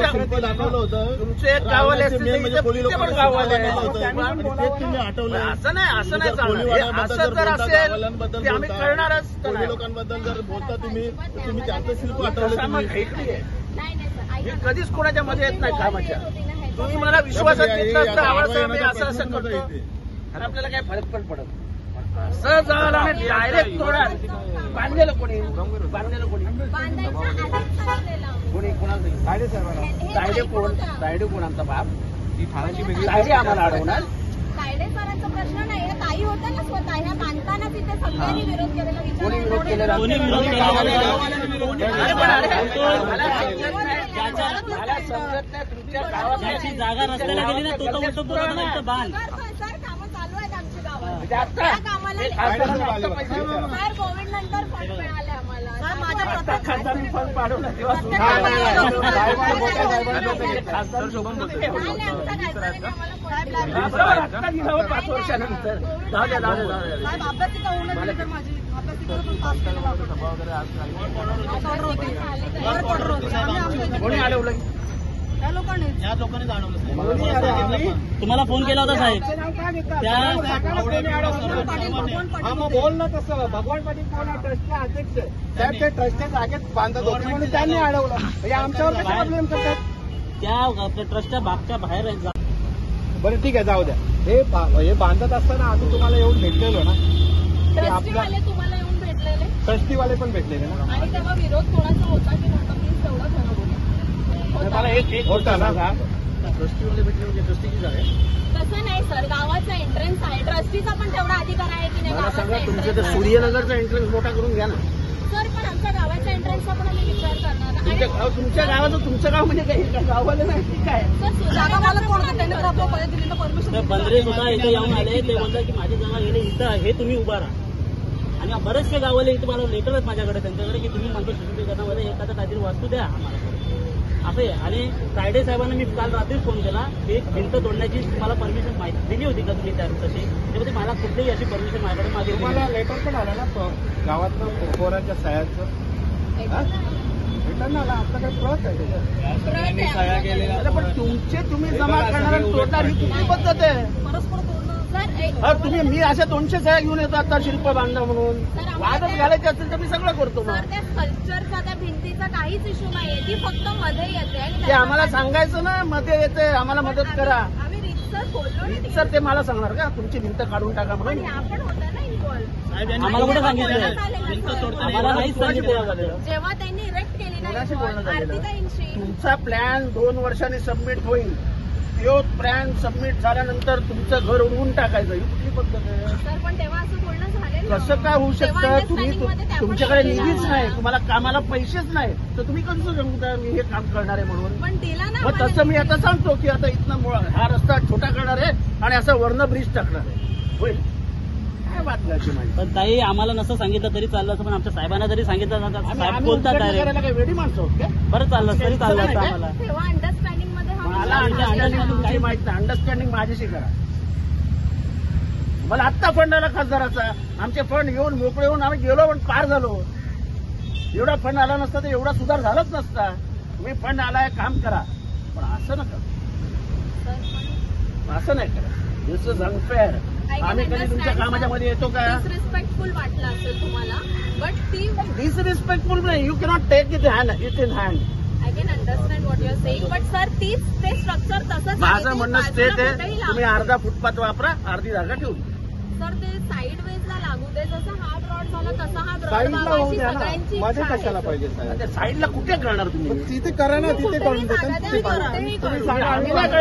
शिल्प दाखवलं होतं. तुमचे एक गाववाले असतील म्हणजे कोळी पण गाववाले तुम्ही आठवलं. असं नाही चालणार. असं जर असेल ते आम्ही कळणारच. कोळी लोकांबद्दल जर बोलता तुम्ही त्यांचं शिल्प आठवलं. मी कधीच कोणाच्या मध्ये येत नाही कामाच्या. तुम्ही मला विश्वासात घेतला तर आवाज मी असं करतो आणि आपल्याला काही फरक पण पडत. असं झालं आणि डायरेक्ट तोडा. बांधलेलं कोणी तायडे कोण आमचा बाप. तायडे आम्हाला अडवणार. तायडे सरांचा प्रश्न नाही. ताई होत्या ना स्वतः ह्या बांधताना तिथे सगळ्यांनी विरोध केलेला. कोणी विरोध केलेला. मला समजत नाही तुमच्या गावात जागा रस्त्याला गेली ना तो उलटं पुरवठा बांध. सर कामं चालू आहेत आमच्या गावात. आता सर कोविड नंतर फंड मिळाले आम्हाला. सर माझ्या खासदारांनी फंड पाडवला तेव्हा खासदार शोभन बोलतो 5 वर्षानंतर. जाऊ कोणी आलं त्या लोकांनी जाणवलं. तुम्हाला फोन केला होता साहेब. मग बोल ना तसं. भगवान पाटील कोण ट्रस्टचे अध्यक्ष साहेब. ते ट्रस्टच्या जागेत बांधत होते म्हणून त्यांनी अडवलं. म्हणजे आमच्यावर कसे प्रॉब्लेम करतात. त्या ट्रस्टच्या भागच्या बाहेर आहे. बरं ठीक आहे जाऊ द्या. हे बांधत असताना आम्ही तुम्हाला येऊन भेटलेलो ना. ट्रस्टीवाले तुम्हाला येऊन भेटलेले. ट्रस्टीवाले पण भेटलेले ना. आणि तेव्हा विरोध कोणाचा होता की नव्हता प्लीज तेवढं खरं बोला. मला एक होता ना ट्रस्टीवाले भेटले म्हणजे ट्रस्टीची जागा आहे. तसं नाही सर. गावाचा एंट्रन्स आहे. ट्रस्टीचा पण तेवढा अधिकार आहे की नाही. मला सांगा तुमच्या तर सूर्यनगरचा एंट्रन्स मोठा करून घ्या ना. सर पण आमच्या गावाच्या एंट्रन्सचा पण आम्ही विचार करणार. तुमच्या गावाचं तुमचं गाव म्हणजे काही गावाला नाही काय. जागा मला कोण त्यांनी दिलेलं परमिशन. बंदरे सुद्धा इथे येऊन आले. ते बोलतात की माझी जागा गेली इथं आहे तुम्ही उभा राहा. आणि बरेचसे गावाले इथे मला लेटर आहेत माझ्याकडे त्यांच्याकडे की तुम्ही म्हणतो शिक्षणामध्ये एखादा काहीतरी वास्तू द्या आम्हाला असं आहे. आणि तायडे साहेबांना मी काल रात्रीच फोन केला. एक भिंत तोडण्याची तुम्हाला परमिशन माहिती दिली होती का तुम्ही त्या तशी. त्यामध्ये मला कुठलीही अशी परमिशन माझ्याकडे मागितली. तुम्हाला लेटर पण आलं ना गावातलं पोराच्या सह्याचं. रिटर्न आला. आपल्याकडे प्रत आहे सह्या केलेल्या. पण तुम्ही जमा करणार तोडणार ही कुठली पद्धत आहे. परस्पर तुम्ही मी अशा 200 सह्या घेऊन येतो आता शिल्प बांधा म्हणून. वादच घालायचे असेल तर मी सगळं करतो. सर त्या स्कल्पचरचा त्या भिंतीचा काहीच इश्यू नाहीये. ती फक्त मध्ये येते. ते आम्हाला सांगायचं ना मध्ये येते आम्हाला मदत करा. आम्ही रितसर बोललो. सर ते मला सांगणार का तुमची भिंत काढून टाका म्हणून. आपण होता ना इन्व्हॉल्व. आम्हाला कुठे सांगितलं. आम्हाला नाहीच सांगितलं. जेव्हा त्यांनी इरेक्ट केली ना आरतीचा इंची. तुमचा प्लॅन 2 वर्षांनी सबमिट होईल. तो प्लॅन सबमिट झाल्यानंतर तुमचं घर उडवून टाकायचं ही कुठली पद्धत आहे. सर पण तेव्हा असं बोलणं झालेलं. कसं काय होऊ शकतं. तुम्ही तुमच्याकडे निधीच नाही. तुम्हाला कामाला पैसेच नाही तर तुम्ही कसं सांगता मी हे काम करणार आहे म्हणून. पण दिला ना. मग तसं मी आता सांगतो की आता इथनं हा रस्ता छोटा करणार आहे आणि असं वर्ण ब्रिज टाकणार आहे. होईल काय बात करायची माहिती. पण ताई आम्हाला नसं सांगितलं तरी चाललं असं. पण आमच्या साहेबांना जरी सांगितलं साहेब बोलतात डायरेक्ट. काही वेडी माणसं होत का. बरं चाललं तरी चाललं असतं आम्हाला. तेव्हा अंडरस्टँडिंग मध्ये मला अंडरस्टँडिंग तुमची माहिती नाही. अंडरस्टँडिंग माझ्याशी करा. मला आत्ता फंड आला खासदाराचा. आमचे फंड येऊन मोकळे होऊन आम्ही गेलो पण पार झालो. एवढा फंड आला नसता तर एवढा सुधार झालाच नसता. तुम्ही फंड आलाय काम करा पण असं नका. असं नाही करा. दिस इज अनफेअर. आम्ही कधी तुमच्या कामाच्या मध्ये येतो का. डिसरिस्पेक्टफुल वाटलं असेल तुम्हाला. बट ती डिसरिस्पेक्टफुल नाही. You cannot take it in hand. I can understand what you are saying. But sir ते स्ट्रक्चर तसंच. माझं म्हणणं स्ट्रेट आहे. तुम्ही अर्धा फुटपाथ वापरा अर्धी जागा ठेवून. सर ते साईड वेजला लागू दे. जसं हा ब्रॉड झाला तसा हा ब्रॉड साईडला होऊ द्या ना. सगळ्यांची मध्ये कशाला पाहिजे साहेब. साईडला कुठे करणार तुम्ही. तिथे करा ना. तिथे करून देतात. तुम्ही तुम्ही सांगा.